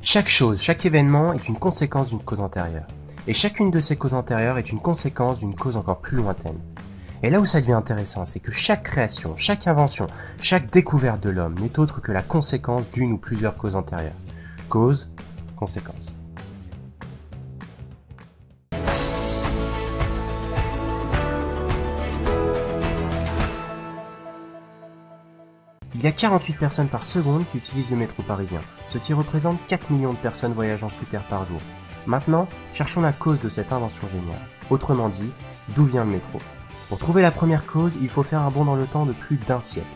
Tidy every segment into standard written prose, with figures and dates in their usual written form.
Chaque chose, chaque événement est une conséquence d'une cause antérieure. Et chacune de ces causes antérieures est une conséquence d'une cause encore plus lointaine. Et là où ça devient intéressant, c'est que chaque création, chaque invention, chaque découverte de l'homme n'est autre que la conséquence d'une ou plusieurs causes antérieures. Cause, conséquence. Il y a 48 personnes par seconde qui utilisent le métro parisien, ce qui représente 4 millions de personnes voyageant sous terre par jour. Maintenant, cherchons la cause de cette invention géniale. Autrement dit, d'où vient le métro? Pour trouver la première cause, il faut faire un bond dans le temps de plus d'un siècle.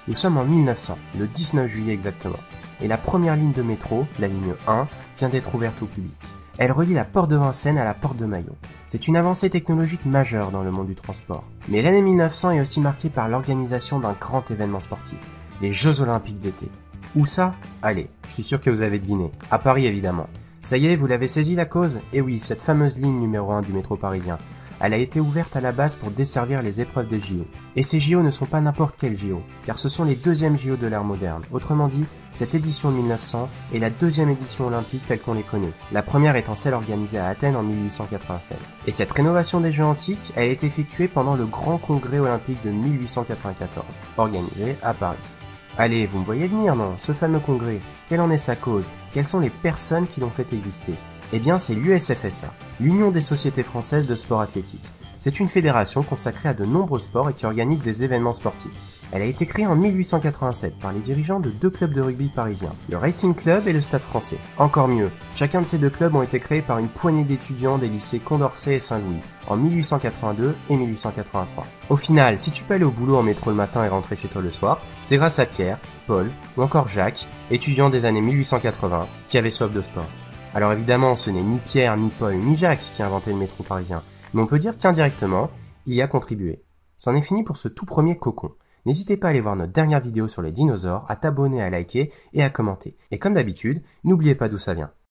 Nous sommes en 1900, le 19 juillet exactement, et la première ligne de métro, la ligne 1, vient d'être ouverte au public. Elle relie la porte de Vincennes à la porte de Maillot. C'est une avancée technologique majeure dans le monde du transport. Mais l'année 1900 est aussi marquée par l'organisation d'un grand événement sportif, les Jeux Olympiques d'été. Où ça? Allez, je suis sûr que vous avez deviné. À Paris évidemment. Ça y est, vous l'avez saisi la cause? Eh oui, cette fameuse ligne numéro 1 du métro parisien. Elle a été ouverte à la base pour desservir les épreuves des JO. Et ces JO ne sont pas n'importe quels JO, car ce sont les deuxièmes JO de l'ère moderne. Autrement dit, cette édition de 1900 est la deuxième édition olympique telle qu'on les connaît. La première étant celle organisée à Athènes en 1887. Et cette rénovation des Jeux antiques a été effectuée pendant le Grand Congrès olympique de 1894, organisé à Paris. Allez, vous me voyez venir, non? Ce fameux congrès, quelle en est sa cause? Quelles sont les personnes qui l'ont fait exister? Eh bien, c'est l'USFSA, l'Union des Sociétés Françaises de Sport Athlétique. C'est une fédération consacrée à de nombreux sports et qui organise des événements sportifs. Elle a été créée en 1887 par les dirigeants de deux clubs de rugby parisiens, le Racing Club et le Stade Français. Encore mieux, chacun de ces deux clubs ont été créés par une poignée d'étudiants des lycées Condorcet et Saint-Louis, en 1882 et 1883. Au final, si tu peux aller au boulot en métro le matin et rentrer chez toi le soir, c'est grâce à Pierre, Paul ou encore Jacques, étudiants des années 1880, qui avaient soif de sport. Alors évidemment, ce n'est ni Pierre, ni Paul, ni Jacques qui a inventé le métro parisien, mais on peut dire qu'indirectement, il y a contribué. C'en est fini pour ce tout premier cocon. N'hésitez pas à aller voir notre dernière vidéo sur les dinosaures, à t'abonner, à liker et à commenter. Et comme d'habitude, n'oubliez pas d'où ça vient.